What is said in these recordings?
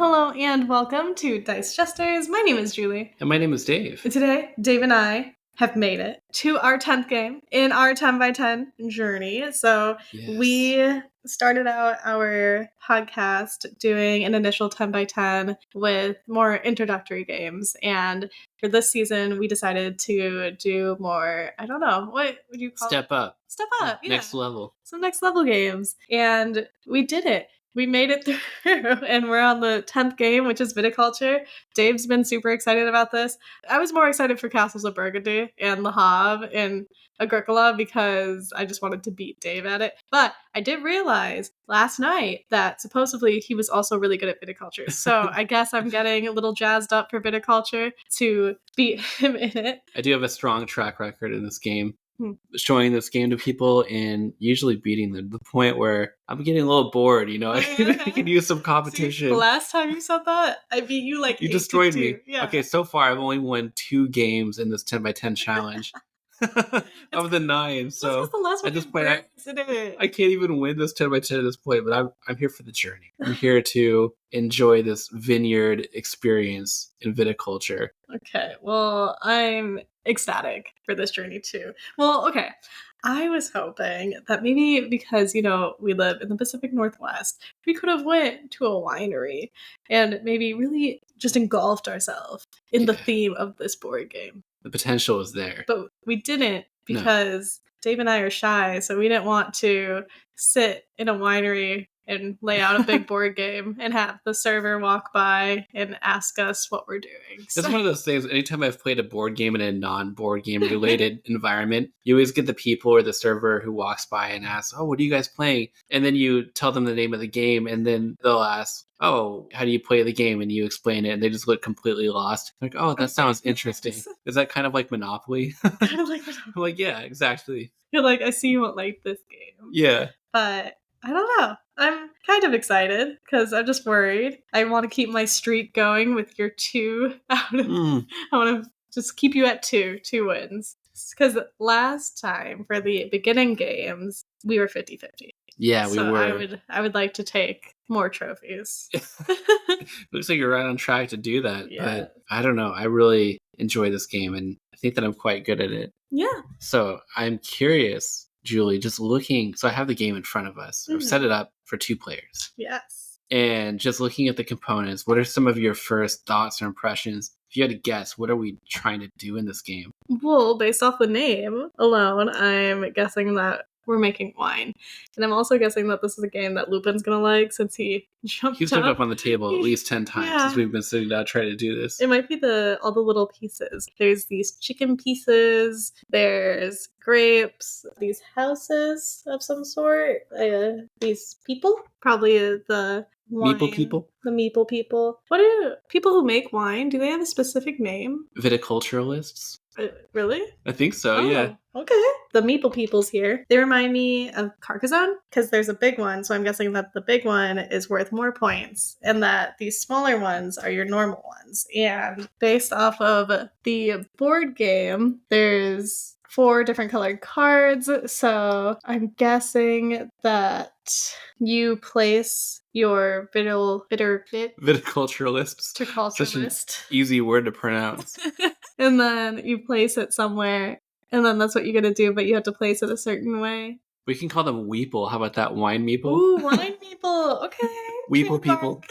Hello and welcome to Dice Jesters. My name is Julie. And my name is Dave. And today, Dave and I have made it to our 10th game in our 10 by 10 journey. So we started out our podcast doing an initial 10 by 10 with more introductory games. And for this season, we decided to do more, I don't know, what would you call Step up. Step up, yeah. Next level. Some next level games. And we did it. We made it through, and we're on the 10th game, which is Viticulture. Dave's been super excited about this. I was more excited for Castles of Burgundy and Le Havre and Agricola because I just wanted to beat Dave at it. But I did realize last night that supposedly he was also really good at Viticulture. So I guess I'm getting a little jazzed up for Viticulture to beat him in it. I do have a strong track record in this game. Showing this game to people and usually beating them to the point where I'm getting a little bored, you know. I could use some competition. See, the last time you said that, I beat you like you destroyed 8-2. me. Yeah. Okay, so far I've only won 2 games in this 10 by 10 challenge of the 9. So at this point, I can't even win this 10 by 10 at this point. But I'm here for the journey. I'm here to enjoy this vineyard experience in viticulture. Okay, well, I'm ecstatic for this journey too. Well, okay. I was hoping that maybe because, you know, we live in the Pacific Northwest, we could have went to a winery and maybe really just engulfed ourselves in the theme of this board game. The potential is there. But we didn't because Dave and I are shy, so we didn't want to sit in a winery and lay out a big board game and have the server walk by and ask us what we're doing. That's one of those things. Anytime I've played a board game in a non-board game related environment, you always get the people or the server who walks by and asks, "Oh, what are you guys playing?" And then you tell them the name of the game, and then they'll ask, "Oh, how do you play the game?" And you explain it, and they just look completely lost. Like, "Oh, that sounds interesting." Is that kind of like Monopoly? Kind of like Monopoly. I'm like, yeah, exactly. You're like, I see you won't like this game. Yeah. But I don't know. I'm kind of excited because I'm just worried. I want to keep my streak going with your 2 out of... I want to just keep you at 2 wins. Because last time for the beginning games, we were 50-50. Yeah, we were. I would like to take more trophies. Looks like you're right on track to do that. Yeah. But I don't know. I really enjoy this game, and I think that I'm quite good at it. Yeah. So I'm curious, Julie, just looking. So I have the game in front of us. I've set it up for 2 players. Yes. And just looking at the components, what are some of your first thoughts or impressions? If you had to guess, what are we trying to do in this game? Well, based off the name alone, I'm guessing that we're making wine. And I'm also guessing that this is a game that Lupin's gonna like since he jumped up on the table at least 10 times since we've been sitting down trying to do this. It might be all the little pieces. There's these chicken pieces, there's grapes, these houses of some sort, these people, probably the wine. Meeple people? The meeple people. What are people who make wine? Do they have a specific name? Viticulturalists? Really? I think so, yeah. Okay. The meeple peoples here, they remind me of Carcassonne because there's a big one, so I'm guessing that the big one is worth more points and that these smaller ones are your normal ones. And based off of the board game, there's 4 different colored cards, so I'm guessing that you place your viticulturalists. Such an easy word to pronounce. And then you place it somewhere, and then that's what you're going to do, but you have to place it a certain way. We can call them weeple. How about that? Wine meeple? Ooh, wine meeple. Okay. Weeple people.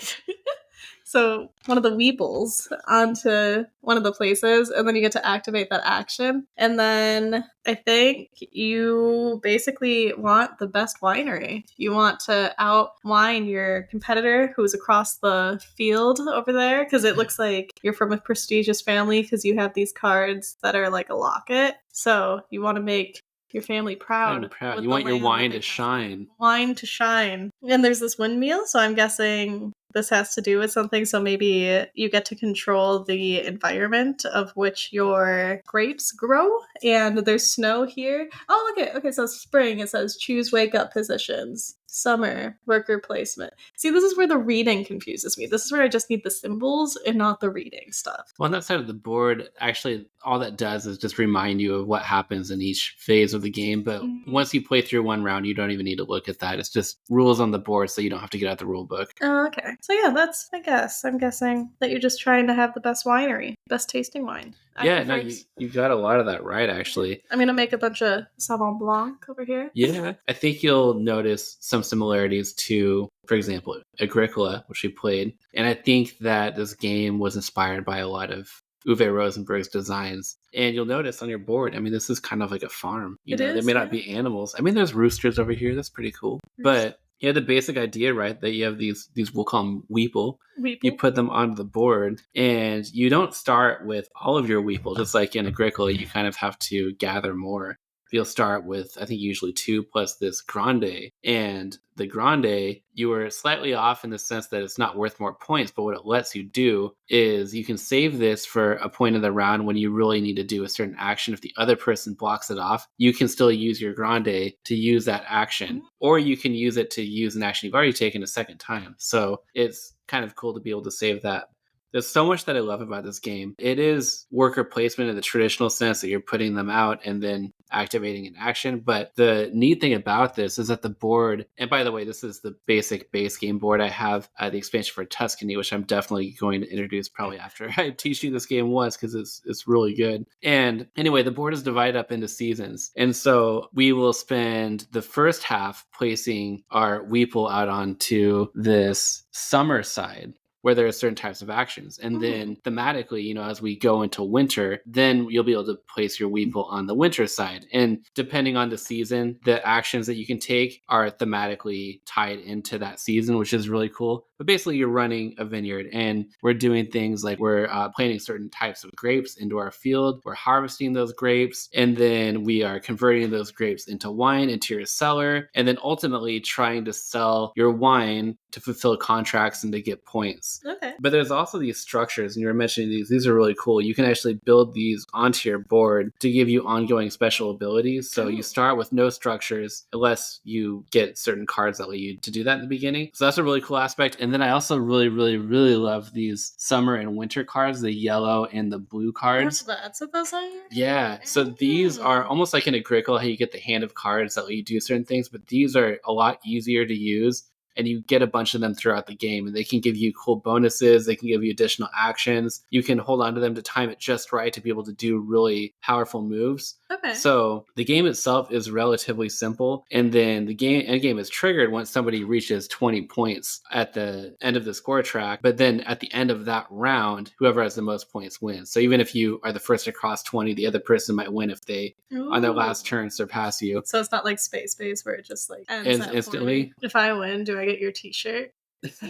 So one of the weeples onto one of the places, and then you get to activate that action. And then I think you basically want the best winery. You want to out-wine your competitor who's across the field over there, because it looks like you're from a prestigious family because you have these cards that are like a locket. So you want to make your family proud. You want your wine to shine. Wine to shine. And there's this windmill, so I'm guessing this has to do with something, so maybe you get to control the environment of which your grapes grow, and there's snow here. Oh, look at, okay, so spring, it says choose wake up positions. Summer worker placement. See, this is where the reading confuses me. This is where I just need the symbols and not the reading stuff. Well, on that side of the board, actually, all that does is just remind you of what happens in each phase of the game. But once you play through one round, you don't even need to look at that. It's just rules on the board, so you don't have to get out the rule book. Oh, okay. So yeah, that's, I guess. I'm guessing that you're just trying to have the best winery, best tasting wine. Yeah, no, you got a lot of that right, actually. I'm going to make a bunch of Sauvignon Blanc over here. Yeah, I think you'll notice some similarities to, for example, Agricola, which we played. And I think that this game was inspired by a lot of Uwe Rosenberg's designs. And you'll notice on your board, I mean, this is kind of like a farm. You know, there may not be animals. I mean, there's roosters over here. That's pretty cool. But you have the basic idea, right? That you have these we'll call them weeple. You put them onto the board, and you don't start with all of your weeple. Just like in Agricola, you kind of have to gather more. You'll start with, I think, usually 2 plus this grande. And the grande, you were slightly off in the sense that it's not worth more points, but what it lets you do is you can save this for a point of the round when you really need to do a certain action. If the other person blocks it off, you can still use your grande to use that action, or you can use it to use an action you've already taken a second time. So it's kind of cool to be able to save that. There's so much that I love about this game. It is worker placement in the traditional sense that you're putting them out and then activating an action. But the neat thing about this is that the board, and by the way, this is the basic base game board. I have the expansion for Tuscany, which I'm definitely going to introduce probably after I teach you this game once, because it's really good. And anyway, the board is divided up into seasons. And so we will spend the first half placing our weeple out onto this summer side, where there are certain types of actions. And then thematically, you know, as we go into winter, then you'll be able to place your weeple on the winter side. And depending on the season, the actions that you can take are thematically tied into that season, which is really cool. But basically, you're running a vineyard, and we're doing things like we're planting certain types of grapes into our field. We're harvesting those grapes, and then we are converting those grapes into wine into your cellar, and then ultimately trying to sell your wine to fulfill contracts and to get points. Okay. But there's also these structures, and you were mentioning these are really cool. You can actually build these onto your board to give you ongoing special abilities. So you start with no structures unless you get certain cards that let you to do that in the beginning. So that's a really cool aspect. And then I also really, really, really love these summer and winter cards, the yellow and the blue cards. That's what those are? Yeah. So these are almost like in Agricola, how you get the hand of cards that let you do certain things, but these are a lot easier to use. And you get a bunch of them throughout the game, and they can give you cool bonuses. They can give you additional actions. You can hold on to them to time it just right to be able to do really powerful moves. Okay. So the game itself is relatively simple, and then the end game is triggered once somebody reaches 20 points at the end of the score track. But then at the end of that round, whoever has the most points wins. So even if you are the first to cross 20, the other person might win if they, on their last turn, surpass you. So it's not like Space Base where it just like ends instantly. 40. If I win, do I get your t-shirt?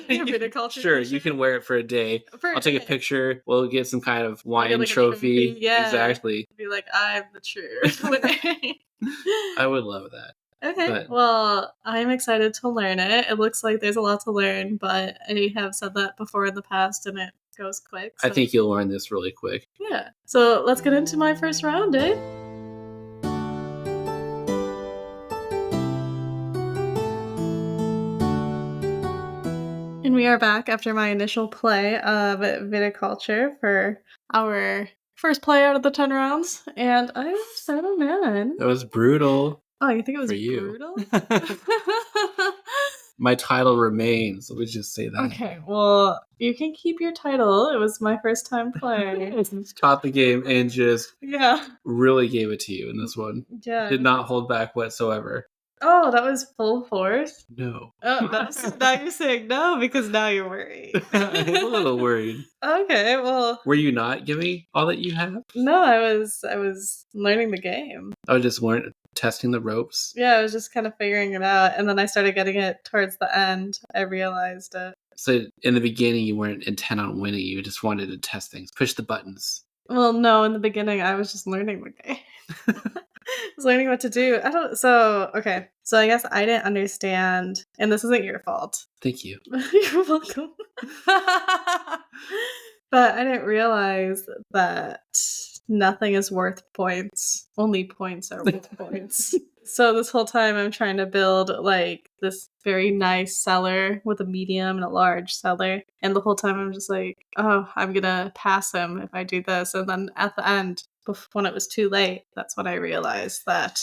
Your Viticulture Sure, t-shirt? You can wear it for a day. I'll take a picture. We'll get some kind of wine like trophy. Yeah. Exactly. Be like, I'm the true winner. I would love that. Okay, well, I'm excited to learn it. It looks like there's a lot to learn, but I have said that before in the past, and it goes quick. So. I think you'll learn this really quick. Yeah. So let's get into my first round, eh? And we are back after my initial play of Viticulture for our first play out of the 10 rounds, and I was so mad. That was brutal. Oh, you think it was for you. brutal? My title remains. Let me just say that. Okay, well, you can keep your title. It was my first time playing. Caught the game and just Yeah. really gave it to you in this one. Yeah. Did not hold back whatsoever. Oh, that was full force? No. Oh, now you're saying no because now you're worried. I'm a little worried. Okay, well. Were you not giving all that you have? No, I was learning the game. I was just testing the ropes. Yeah, I was just kind of figuring it out, and then I started getting it towards the end. I realized it. So in the beginning, you weren't intent on winning. You just wanted to test things, push the buttons. Well, no, in the beginning, I was just learning the game. I was learning what to do. Okay. So I guess I didn't understand, and this isn't your fault. Thank you. You're welcome. But I didn't realize that nothing is worth points. Only points are worth points. So this whole time I'm trying to build like this very nice cellar with a medium and a large cellar. And the whole time I'm just like, oh, I'm gonna pass him if I do this. And then at the end, when it was too late, that's when I realized that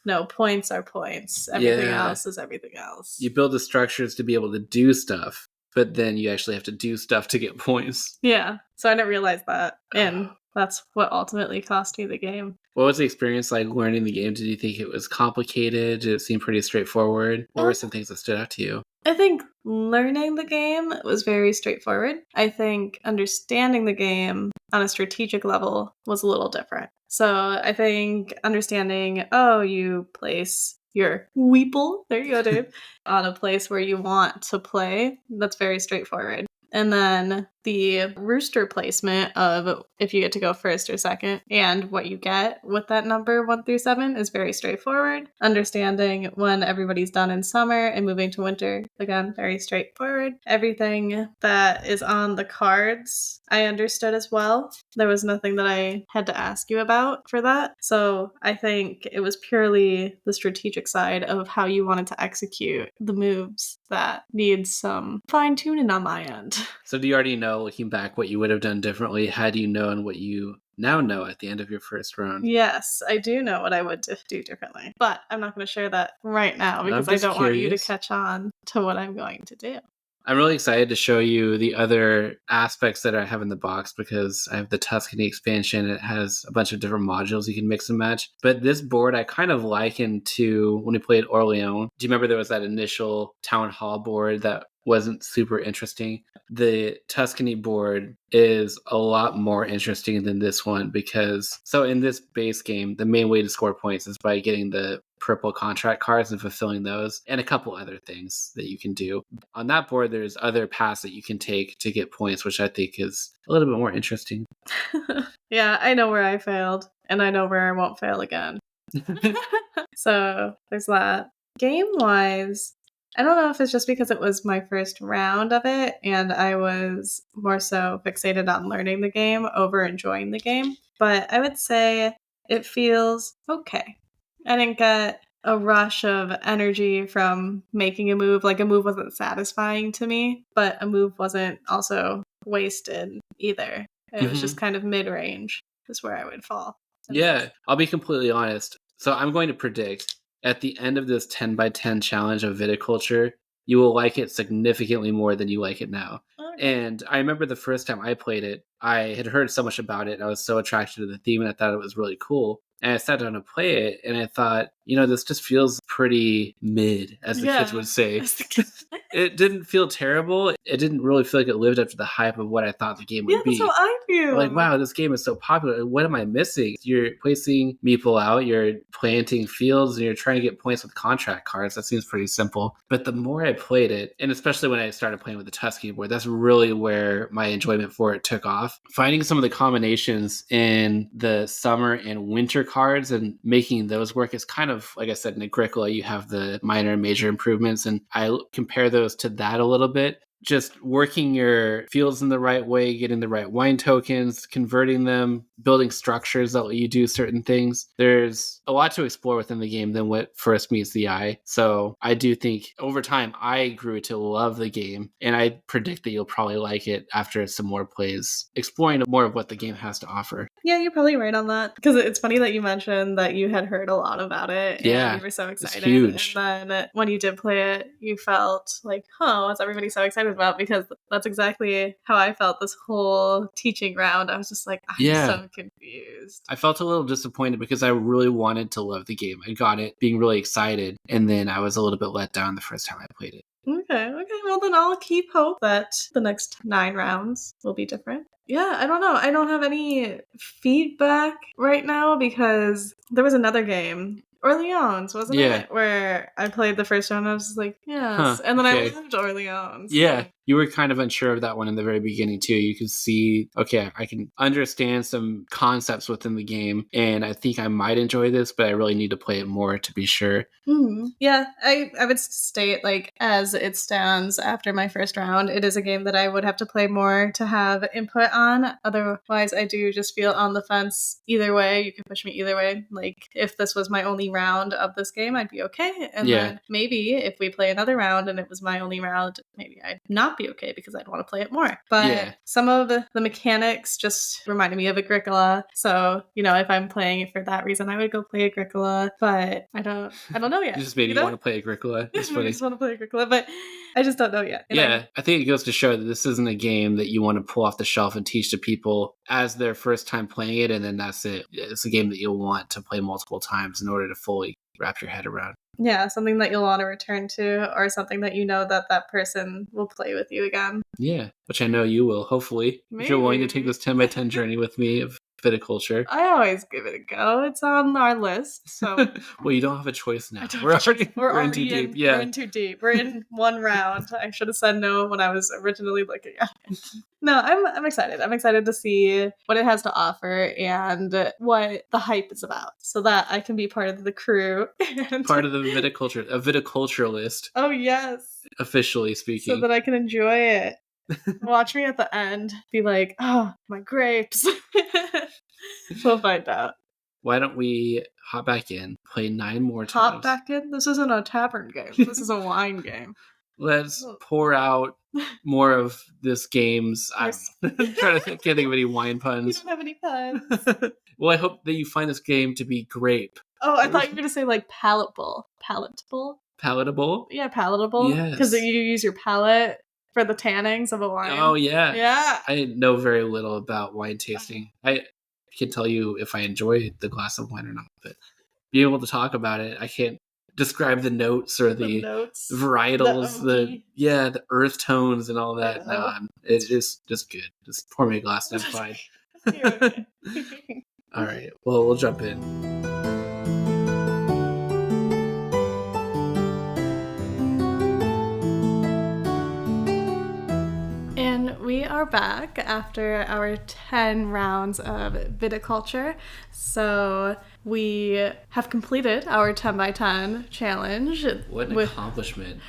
no, points are points. Everything else is everything else. You build the structures to be able to do stuff, but then you actually have to do stuff to get points. Yeah. So I didn't realize that. And that's what ultimately cost me the game. What was the experience like learning the game? Did you think it was complicated? Did it seem pretty straightforward? What were some things that stood out to you? I think learning the game was very straightforward. I think understanding the game on a strategic level was a little different. So I think understanding, you place your weeple, there you go, Dave, on a place where you want to play, that's very straightforward. And then the rooster placement of if you get to go first or second and what you get with that number 1 through 7 is very straightforward. Understanding when everybody's done in summer and moving to winter, again, very straightforward. Everything that is on the cards, I understood as well. There was nothing that I had to ask you about for that. So I think it was purely the strategic side of how you wanted to execute the moves that needs some fine-tuning on my end. So do you already know, looking back, what you would have done differently had you known what you now know at the end of your first round? Yes, I do know what I would do differently. But I'm not going to share that right now because I don't want you to catch on to what I'm going to do. I'm really excited to show you the other aspects that I have in the box because I have the Tuscany expansion. It has a bunch of different modules you can mix and match. But this board I kind of likened to when we played Orleans. Do you remember there was that initial town hall board that wasn't super interesting? The Tuscany board is a lot more interesting than this one because, so in this base game, the main way to score points is by getting the purple contract cards and fulfilling those, and a couple other things that you can do. On that board, there's other paths that you can take to get points, which I think is a little bit more interesting. Yeah, I know where I failed, and I know where I won't fail again. So there's that. Game-wise, I don't know if it's just because it was my first round of it, and I was more so fixated on learning the game over enjoying the game, but I would say it feels okay. I didn't get a rush of energy from making a move. Like, a move wasn't satisfying to me, but a move wasn't also wasted either. It was just kind of mid-range is where I would fall. Yeah, I'll be completely honest. So I'm going to predict at the end of this 10 by 10 challenge of Viticulture, you will like it significantly more than you like it now. Okay. And I remember the first time I played it, I had heard so much about it. And I was so attracted to the theme and I thought it was really cool. And I sat down to play it, and I thought, this just feels pretty mid, as the kids would say. It didn't feel terrible. It didn't really feel like it lived up to the hype of what I thought the game would be. Yeah, that's how I feel. Like, wow, this game is so popular. What am I missing? You're placing meeple out, you're planting fields, and you're trying to get points with contract cards. That seems pretty simple. But the more I played it, and especially when I started playing with the Tuscany board, that's really where my enjoyment for it took off. Finding some of the combinations in the summer and winter cards and making those work is kind of, like I said, in Agricola, you have the minor and major improvements, and I compare those to that a little bit. Just working your fields in the right way, getting the right wine tokens, converting them, building structures that let you do certain things. There's a lot to explore within the game than what first meets the eye. So I do think over time, I grew to love the game, and I predict that you'll probably like it after some more plays, exploring more of what the game has to offer. Yeah, you're probably right on that. Because it's funny that you mentioned that you had heard a lot about it. And you were so excited. It's huge. And then when you did play it, you felt like, what's everybody so excited about? Because that's exactly how I felt this whole teaching round. I was just like, I'm so confused. I felt a little disappointed because I really wanted to love the game. I got it being really excited. And then I was a little bit let down the first time I played it. Okay. Well, then I'll keep hope that the next 9 rounds will be different. Yeah, I don't know. I don't have any feedback right now because there was another game, Orleans, wasn't it? Where I played the first round and I was just like, yes. And then I loved Orleans. Yeah. You were kind of unsure of that one in the very beginning too. You could see, okay, I can understand some concepts within the game, and I think I might enjoy this, but I really need to play it more to be sure. Yeah, I would state, like, as it stands after my first round, it is a game that I would have to play more to have input on. Otherwise, I do just feel on the fence either way. You can push me either way. Like, if this was my only round of this game, I'd be okay. And then maybe if we play another round and it was my only round, maybe I'd not be okay because I'd want to play it more. But some of the mechanics just reminded me of Agricola. So, you know, if I'm playing it for that reason, I would go play Agricola. But I don't know yet. You just made me want to play Agricola. It's funny. I just want to play Agricola, but I just don't know yet. And I think it goes to show that this isn't a game that you want to pull off the shelf and teach to people as their first time playing it, and then that's it. It's a game that you'll want to play multiple times in order to fully wrap your head around. Yeah, something that you'll want to return to, or something that you know that person will play with you again. Yeah, which I know you will, hopefully. Maybe. If you're willing to take this 10 by 10 journey with me of Viticulture. I always give it a go. It's on our list, so... Well, you don't have a choice now. We're in too deep. Yeah. We're in too deep. We're in one round. I should have said no when I was originally looking at it. No, I'm excited. I'm excited to see what it has to offer and what the hype is about, so that I can be part of the crew. Part of the viticulture, a viticulturalist. Oh, yes. Officially speaking. So that I can enjoy it. Watch me at the end be like, oh, my grapes. We'll find out. Why don't we hop back in, play 9 more times? Hop back in? This isn't a tavern game. This is a wine game. Let's pour out more of this game's... I'm trying to think, can't think of any wine puns. You don't have any puns. Well, I hope that you find this game to be grape. Oh, I thought you were going to say, like, palatable. Palatable? Palatable? Yeah, palatable. Yes. Because you use your palate for the tannings of a wine. Oh, yeah. Yeah. I know very little about wine tasting. I can tell you if I enjoy the glass of wine or not, but being able to talk about it, I can't describe the notes or the varietals, the earth tones and all that. No, it's just good. Just pour me a glass and I'm fine. All right. Well, we'll jump in. And we are back after our 10 rounds of Viticulture. So we have completed our 10 by 10 challenge. What an accomplishment.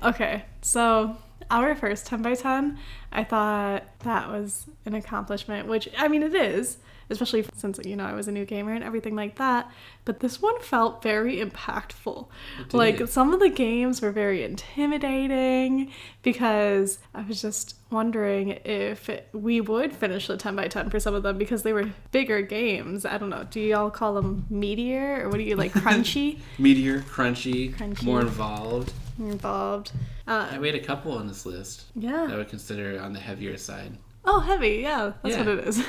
Okay, so our first 10 by 10, I thought that was an accomplishment, which, I mean, it is, especially since, you know, I was a new gamer and everything like that. But this one felt very impactful. Like, some of the games were very intimidating because I was just wondering if we would finish the 10 by 10 for some of them because they were bigger games. I don't know. Do y'all call them meatier, or what do you like, crunchy? Meatier, crunchy, more involved. I made a couple on this list. Yeah. That I would consider on the heavier side. Oh, heavy, yeah, that's what it is.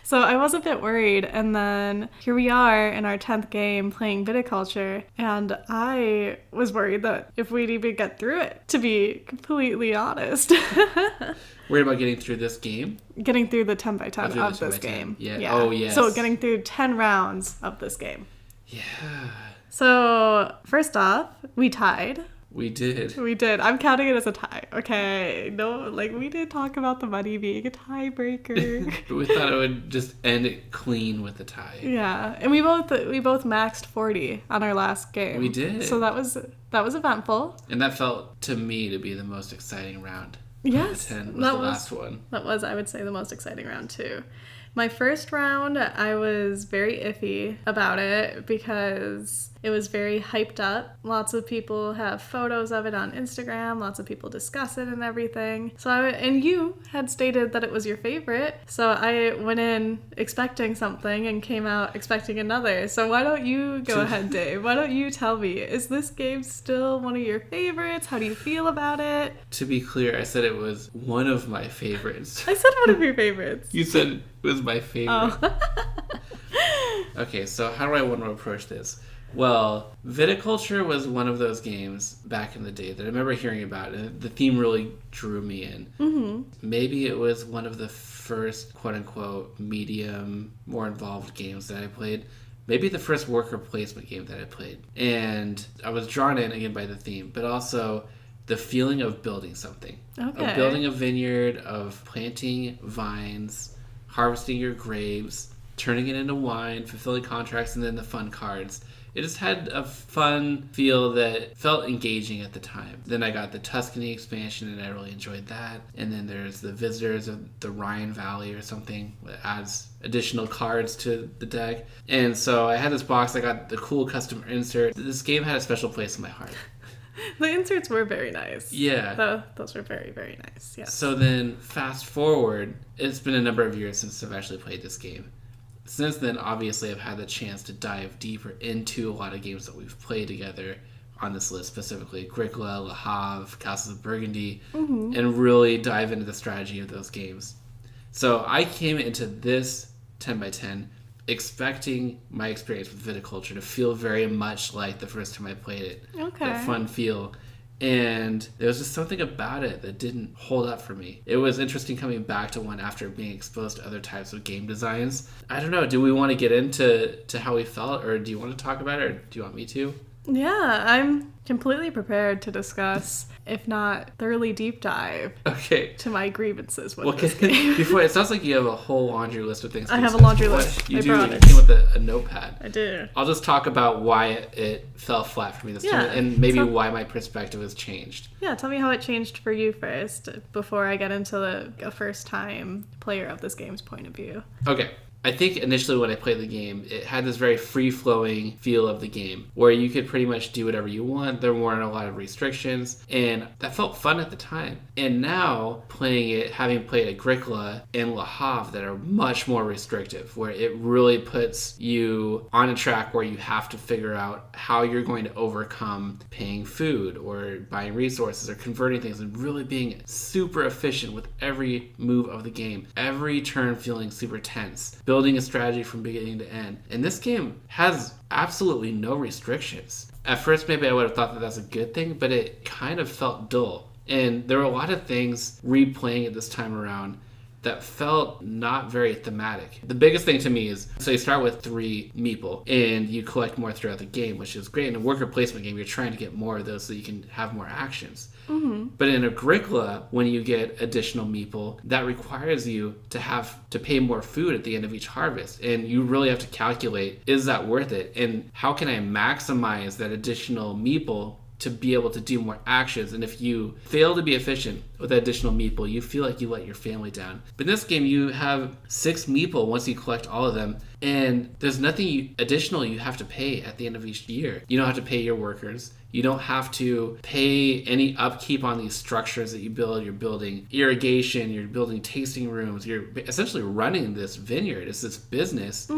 So I was a bit worried, and then here we are in our 10th game playing Viticulture, and I was worried that if we'd even get through it, to be completely honest. Worried about getting through this game? Getting through the 10 by 10 of this game. Yeah. Oh, yes. So getting through 10 rounds of this game. Yeah. So first off, we tied. We did. I'm counting it as a tie. Okay. No, like, we did talk about the money being a tiebreaker. But we thought it would just end it clean with a tie. Yeah. And we both maxed 40 on our last game. We did. So that was eventful. And that felt to me to be the most exciting round. Yes. The 10 was the last one. That was, I would say, the most exciting round too. My first round, I was very iffy about it because it was very hyped up. Lots of people have photos of it on Instagram. Lots of people discuss it and everything. And you had stated that it was your favorite. So I went in expecting something and came out expecting another. So why don't you go ahead, Dave? Why don't you tell me, is this game still one of your favorites? How do you feel about it? To be clear, I said it was one of my favorites. I said one of your favorites. You said it was my favorite. Oh. Okay, so how do I want to approach this? Well, Viticulture was one of those games back in the day that I remember hearing about, and the theme really drew me in. Mm-hmm. Maybe it was one of the first, quote-unquote, medium, more involved games that I played. Maybe the first worker placement game that I played. And I was drawn in, again, by the theme, but also the feeling of building something. Okay. Of building a vineyard, of planting vines, harvesting your grapes, turning it into wine, fulfilling contracts, and then the fun cards. It just had a fun feel that felt engaging at the time. Then I got the Tuscany expansion, and I really enjoyed that. And then there's the Visitors of the Rhine Valley or something that adds additional cards to the deck. And so I had this box. I got the cool custom insert. This game had a special place in my heart. The inserts were very nice. Yeah. Those were very, very nice. Yes. So then fast forward, it's been a number of years since I've actually played this game. Since then, obviously, I've had the chance to dive deeper into a lot of games that we've played together on this list, specifically Agricola, Le Havre, Castles of Burgundy, and really dive into the strategy of those games. So I came into this 10x10 expecting my experience with Viticulture to feel very much like the first time I played it. Okay. That fun feel. And there was just something about it that didn't hold up for me. It was interesting coming back to one after being exposed to other types of game designs. I don't know, do we want to get into how we felt, or do you want to talk about it, or do you want me to? Yeah, I'm completely prepared to discuss, if not thoroughly deep dive, to my grievances with this game. Before, it sounds like you have a whole laundry list of things to I have discuss. a laundry list. You I do. brought You it. came with a notepad. I do. I'll just talk about why it fell flat for me this time, and maybe why my perspective has changed. Yeah, tell me how it changed for you first, before I get into a first-time player of this game's point of view. Okay. I think initially when I played the game, it had this very free-flowing feel of the game, where you could pretty much do whatever you want. There weren't a lot of restrictions, and that felt fun at the time. And now, playing it, having played Agricola and Le Havre that are much more restrictive, where it really puts you on a track where you have to figure out how you're going to overcome paying food or buying resources or converting things, and really being super efficient with every move of the game. Every turn feeling super tense. Building a strategy from beginning to end. And this game has absolutely no restrictions. At first, maybe I would have thought that that's a good thing, but it kind of felt dull. And there were a lot of things replaying it this time around that felt not very thematic. The biggest thing to me is, so you start with 3 meeple, and you collect more throughout the game, which is great. In a worker placement game, you're trying to get more of those so you can have more actions. But in Agricola, when you get additional meeple, that requires you to have to pay more food at the end of each harvest. And you really have to calculate, is that worth it? And how can I maximize that additional meeple to be able to do more actions? And if you fail to be efficient with that additional meeple, you feel like you let your family down. But in this game, you have 6 meeple once you collect all of them, and there's nothing additional you have to pay at the end of each year. You don't have to pay your workers. You don't have to pay any upkeep on these structures that you build. You're building irrigation, you're building tasting rooms, you're essentially running this vineyard. It's this business,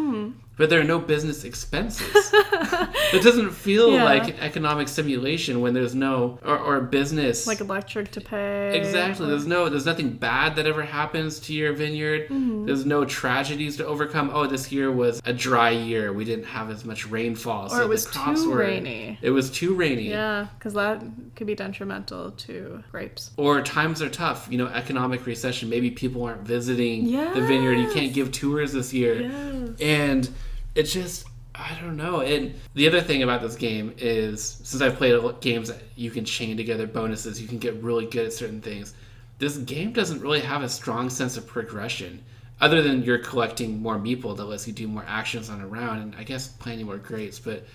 but there are no business expenses. It doesn't feel like an economic simulation when there's no, or business. Like electric to pay. Exactly. There's nothing bad that ever happens to your vineyard. There's no tragedies to overcome. Oh, this year was a dry year. We didn't have as much rainfall. Or so it was the crops too were rainy. It was too rainy. Yeah, because that could be detrimental to grapes. Or times are tough. Economic recession. Maybe people aren't visiting the vineyard. You can't give tours this year. Yes. And it's just, I don't know. And the other thing about this game is, since I've played games that you can chain together bonuses, you can get really good at certain things. This game doesn't really have a strong sense of progression, other than you're collecting more meeple that lets you do more actions on a round, and I guess planting more grapes. But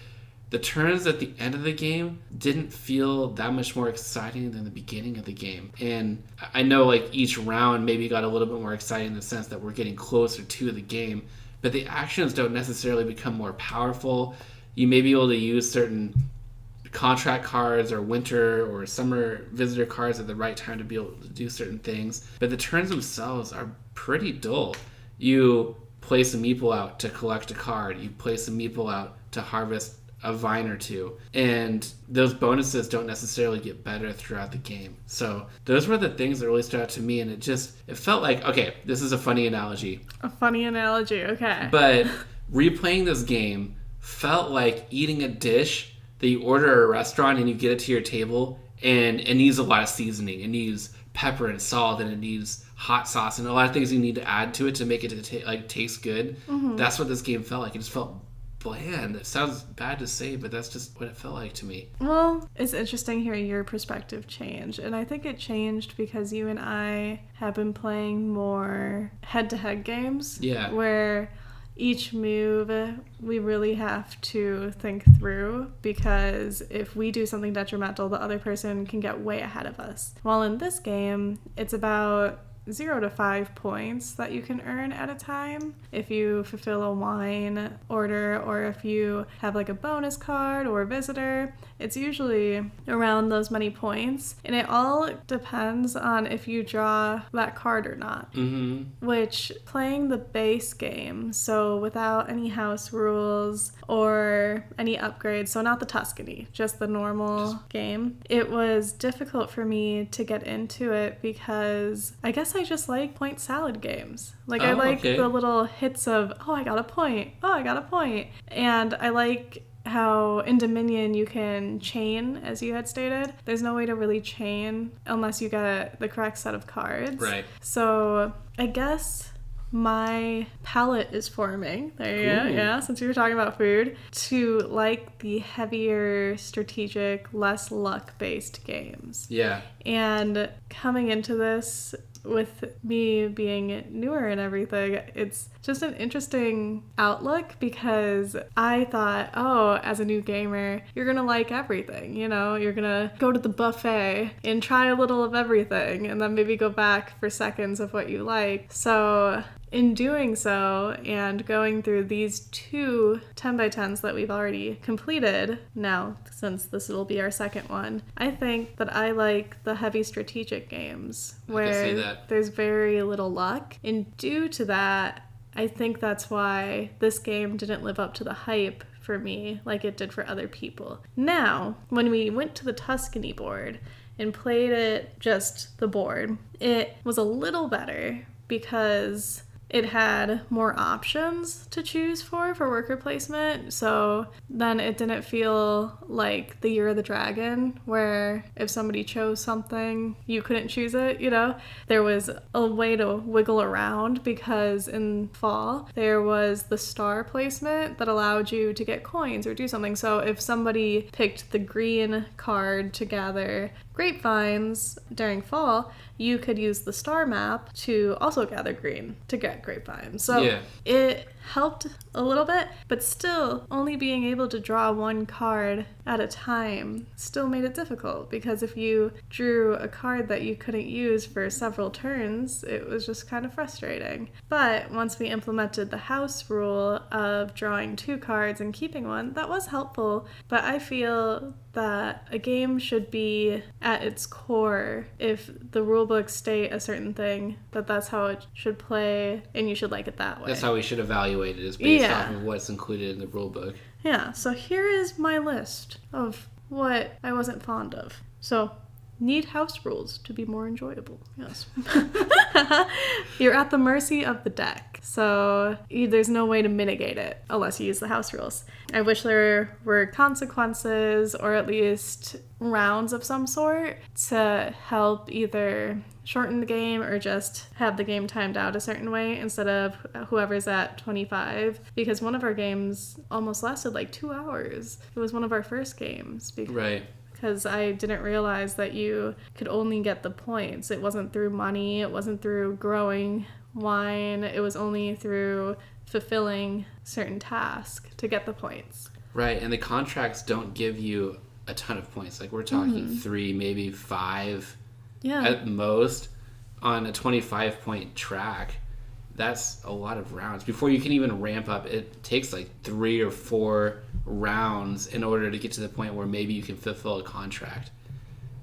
the turns at the end of the game didn't feel that much more exciting than the beginning of the game. And I know like each round maybe got a little bit more exciting in the sense that we're getting closer to the game, but the actions don't necessarily become more powerful. You may be able to use certain contract cards or winter or summer visitor cards at the right time to be able to do certain things, but the turns themselves are pretty dull. You place a meeple out to collect a card, you place a meeple out to harvest a vine or two, and those bonuses don't necessarily get better throughout the game. So those were the things that really stood out to me, and it felt like, okay, this is a funny analogy. A funny analogy, okay. But replaying this game felt like eating a dish that you order at a restaurant and you get it to your table, and it needs a lot of seasoning. It needs pepper and salt, and it needs hot sauce, and a lot of things you need to add to it to make it taste good. That's what this game felt like. It just felt bland. It sounds bad to say, but that's just what it felt like to me. Well, it's interesting hearing your perspective change. And I think it changed because you and I have been playing more head-to-head games. Yeah. Where each move we really have to think through, because if we do something detrimental, the other person can get way ahead of us. While in this game, it's about 0 to 5 points that you can earn at a time if you fulfill a wine order, or if you have like a bonus card or a visitor. It's usually around those many points, and it all depends on if you draw that card or not. Mm-hmm. Which, playing the base game, so without any house rules or any upgrades, so not the Tuscany, just the normal game, it was difficult for me to get into it because I guess I just like point salad games. Like, I like the little hits of, oh, I got a point. Oh, I got a point. And I like how in Dominion you can chain, as you had stated. There's no way to really chain unless you get the correct set of cards. Right. So I guess my palate is forming, there you go, yeah, since we were talking about food, to like the heavier strategic, less luck-based games. Yeah. And coming into this, with me being newer and everything, it's just an interesting outlook, because I thought, oh, as a new gamer, you're gonna like everything, you know, you're gonna go to the buffet and try a little of everything and then maybe go back for seconds of what you like. So in doing so and going through these 2 10x10s that we've already completed now, since this will be our second one, I think that I like the heavy strategic games where there's very little luck. And due to that, I think that's why this game didn't live up to the hype for me like it did for other people. Now, when we went to the Tuscany board and played it just the board, it was a little better because it had more options to choose for worker placement. So then it didn't feel like the Year of the Dragon, where if somebody chose something, you couldn't choose it, you know? There was a way to wiggle around, because in fall, there was the star placement that allowed you to get coins or do something. So if somebody picked the green card to gather grapevines during fall, you could use the star map to also gather green to get grapevines. So it helped a little bit, but still only being able to draw one card at a time still made it difficult, because if you drew a card that you couldn't use for several turns, it was just kind of frustrating. But once we implemented the house rule of drawing 2 cards and keeping one, that was helpful. But I feel that a game should be at its core, if the rulebook state a certain thing, that's how it should play, and you should like it that way. That's how we should evaluate it, is based off of what's included in the rulebook. Yeah, so here is my list of what I wasn't fond of. So, need house rules to be more enjoyable. Yes. You're at the mercy of the deck, so there's no way to mitigate it unless you use the house rules. I wish there were consequences, or at least rounds of some sort, to help either shorten the game or just have the game timed out a certain way instead of whoever's at 25, because one of our games almost lasted like 2 hours. It was one of our first games. Right. Because I didn't realize that you could only get the points. It wasn't through money, it wasn't through growing wine, it was only through fulfilling certain tasks to get the points. Right, and the contracts don't give you a ton of points. Like, we're talking 3, maybe 5 at most on a 25-point track. That's a lot of rounds. Before you can even ramp up, it takes like 3 or 4 rounds in order to get to the point where maybe you can fulfill a contract,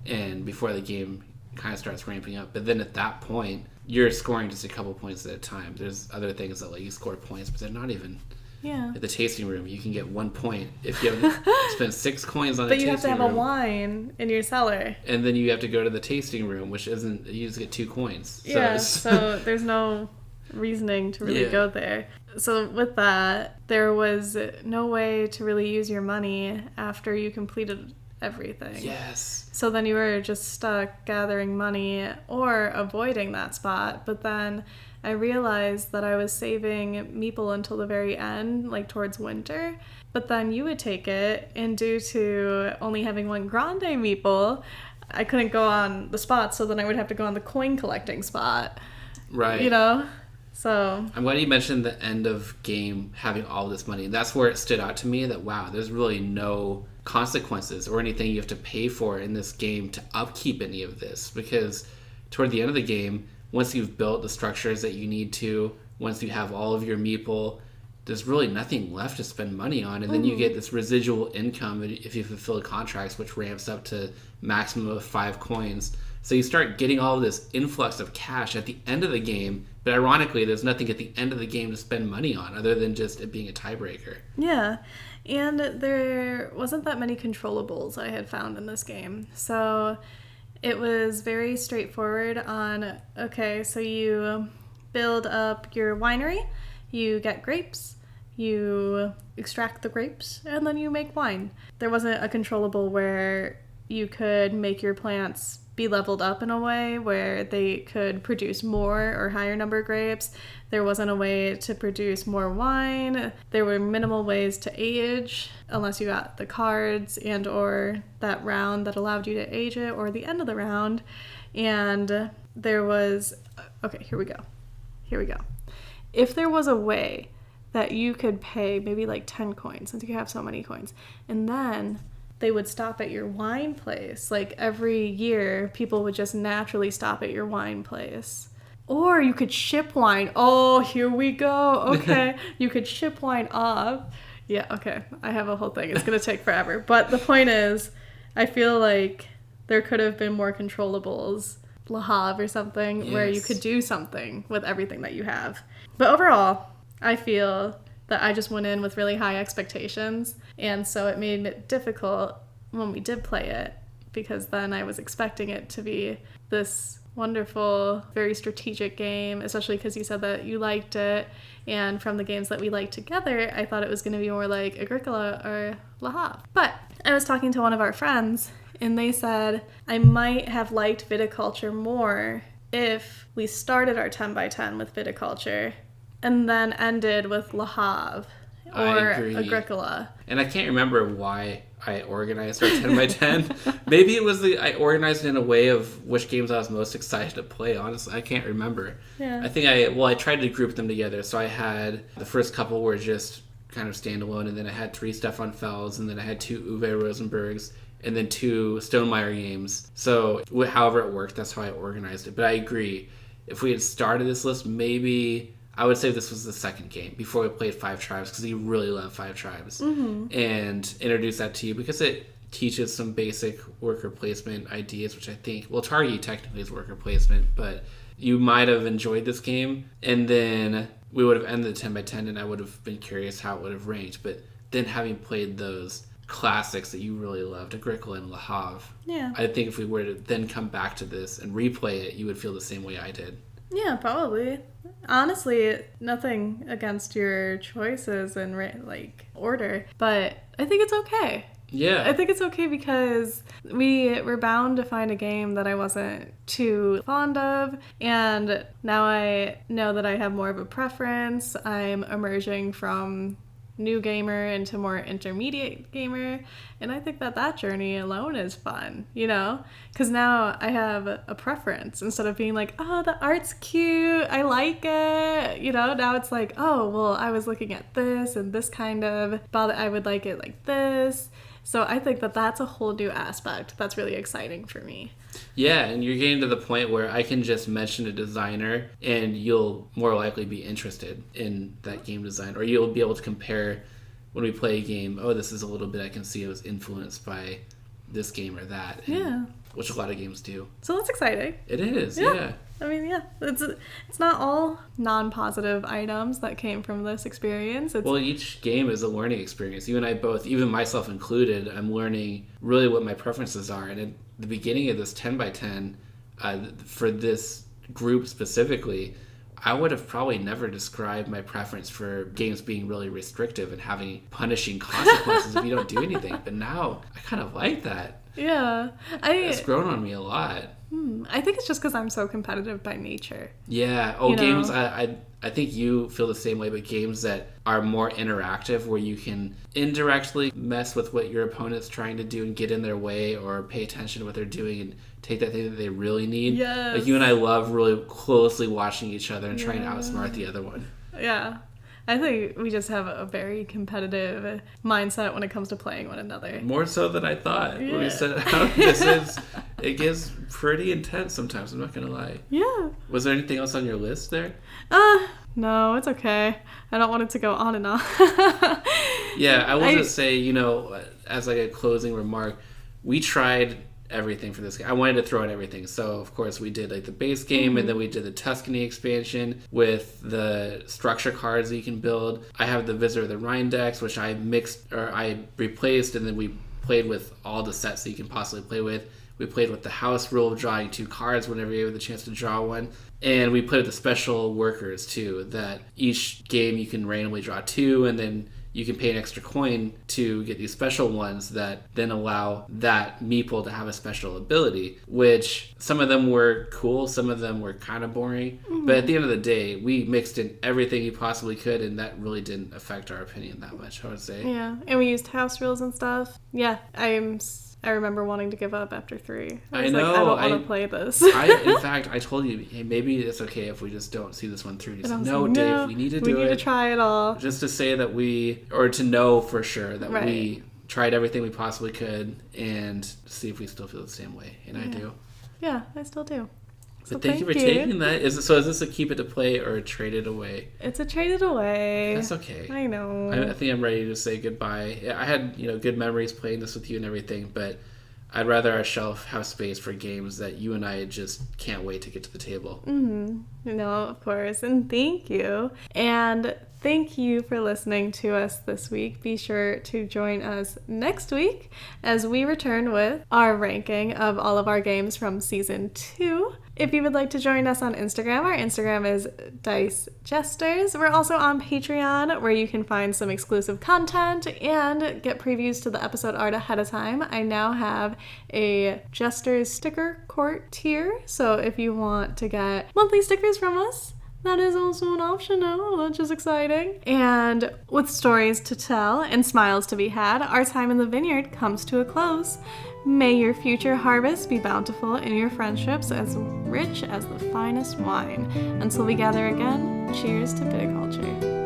and before the game kind of starts ramping up. But then at that point, you're scoring just a couple points at a time. There's other things that let you score points, but they're not even. At the tasting room, you can get 1 point if you have spend 6 coins on a tasting room. But you have to have a wine in your cellar. And then you have to go to the tasting room, which isn't, you just get 2 coins. So there's no reasoning to really go there. So with that, there was no way to really use your money after you completed everything. Yes. So then you were just stuck gathering money or avoiding that spot. But then I realized that I was saving meeple until the very end, like towards winter. But then you would take it, and due to only having one grande meeple, I couldn't go on the spot, so then I would have to go on the coin collecting spot. Right. You know? So I'm glad you mentioned the end of game having all this money. That's where it stood out to me that, wow, there's really no consequences or anything you have to pay for in this game to upkeep any of this. Because toward the end of the game, once you've built the structures that you need to, once you have all of your meeple, there's really nothing left to spend money on. And then you get this residual income if you fulfill contracts, which ramps up to maximum of 5 coins. So you start getting all of this influx of cash at the end of the game, but ironically, there's nothing at the end of the game to spend money on other than just it being a tiebreaker. yeah, and there wasn't that many controllables I had found in this game. So it was very straightforward on, okay, so you build up your winery, you get grapes, you extract the grapes, and then you make wine. There wasn't a controllable where you could make your plants be leveled up in a way where they could produce more or higher number of grapes. There wasn't a way to produce more wine. There were minimal ways to age unless you got the cards and or that round that allowed you to age it or the end of the round. And there was, okay, here we go. If there was a way that you could pay maybe like 10 coins, since you have so many coins, and then they would stop at your wine place. Like every year, people would just naturally stop at your wine place. Or you could ship wine. Oh, here we go. Okay. You could ship wine off. Yeah, okay. I have a whole thing. It's going to take forever. But the point is, I feel like there could have been more controllables, Le Havre or something, yes, where you could do something with everything that you have. But overall, I feel that I just went in with really high expectations, and so it made it difficult when we did play it, because then I was expecting it to be this wonderful, very strategic game, especially because you said that you liked it, and from the games that we liked together, I thought it was going to be more like Agricola or Le Havre. But I was talking to one of our friends, and they said I might have liked Viticulture more if we started our 10 by 10 with Viticulture and then ended with Le Havre or Agricola. And I can't remember why I organized our 10 by 10. Maybe it was I organized it in a way of which games I was most excited to play, honestly. I can't remember. Yeah. I think I tried to group them together. So I had, the first couple were just kind of standalone, and then I had 3 Stefan Fells, and then I had 2 Uwe Rosenbergs, and then 2 Stonemaier Games. So however it worked, that's how I organized it. But I agree. If we had started this list, maybe I would say this was the second game before we played Five Tribes, because you really love Five Tribes, and introduce that to you because it teaches some basic worker placement ideas, which I think, well, Targi technically is worker placement, but you might have enjoyed this game, and then we would have ended the 10 by 10, and I would have been curious how it would have ranked. But then having played those classics that you really loved, Agricola and Le Havre, I think if we were to then come back to this and replay it, you would feel the same way I did. Yeah, probably. Honestly, nothing against your choices and order, but I think it's okay. Yeah. I think it's okay because we were bound to find a game that I wasn't too fond of, and now I know that I have more of a preference. I'm emerging from new gamer into more intermediate gamer, and I think that journey alone is fun, you know, because now I have a preference instead of being like, oh, the art's cute, I like it, you know. Now it's like, oh, well, I was looking at this and this kind of, but I would like it like this. So I think that that's a whole new aspect that's really exciting for me. Yeah, and you're getting to the point where I can just mention a designer and you'll more likely be interested in that game design, or you'll be able to compare when we play a game, oh, this is a little bit I can see it was influenced by this game or that. Yeah. Which a lot of games do. So that's exciting. It is, yeah. I mean, yeah, it's not all non-positive items that came from this experience. Well, each game is a learning experience. You and I both, even myself included, I'm learning really what my preferences are. And at the beginning of this 10 by 10, for this group specifically, I would have probably never described my preference for games being really restrictive and having punishing consequences if you don't do anything. But now I kind of like that. Yeah. It's grown on me a lot. I think it's just because I'm so competitive by nature. Yeah. Oh, games, I think you feel the same way, but games that are more interactive where you can indirectly mess with what your opponent's trying to do and get in their way or pay attention to what they're doing and take that thing that they really need. Yes. Like you and I love really closely watching each other and trying to outsmart the other one. Yeah. I think we just have a very competitive mindset when it comes to playing one another. More so than I thought. Yeah. When we said it gets pretty intense sometimes, I'm not going to lie. Yeah. Was there anything else on your list there? No, it's okay. I don't want it to go on and on. Yeah, I will just say, as like a closing remark, we tried everything for this game. I wanted to throw in everything. So, of course, we did like the base game, and then we did the Tuscany expansion with the structure cards that you can build. I have the Visitor of the Rhine decks, which I replaced, and then we played with all the sets that you can possibly play with. We played with the house rule of drawing 2 cards whenever you have the chance to draw one. And we played with the special workers, too, that each game you can randomly draw 2, and then you can pay an extra coin to get these special ones that then allow that meeple to have a special ability, which some of them were cool, some of them were kind of boring. But at the end of the day, we mixed in everything you possibly could, and that really didn't affect our opinion that much, I would say. Yeah, and we used house rules and stuff. Yeah, I remember wanting to give up after 3. I was like, I don't want to play this. In fact, I told you, hey, maybe it's okay if we just don't see this one through. You said, no, Dave, we need to do it. We need to try it all. Just to say that to know for sure that we tried everything we possibly could and see if we still feel the same way. And I do. Yeah, I still do. So but thank you for taking that. Is this a keep it to play or a trade it away? It's a trade it away. That's okay. I know. I think I'm ready to say goodbye. I had good memories playing this with you and everything, but I'd rather our shelf have space for games that you and I just can't wait to get to the table. No, of course. And thank you. And thank you for listening to us this week. Be sure to join us next week as we return with our ranking of all of our games from Season 2. If you would like to join us on Instagram, our Instagram is Dice Jesters. We're also on Patreon, where you can find some exclusive content and get previews to the episode art ahead of time. I now have a Jesters sticker court tier, so if you want to get monthly stickers from us, that is also an option now, which is exciting. And with stories to tell and smiles to be had, our time in the vineyard comes to a close. May your future harvest be bountiful and your friendships as rich as the finest wine. Until we gather again, cheers to Viticulture.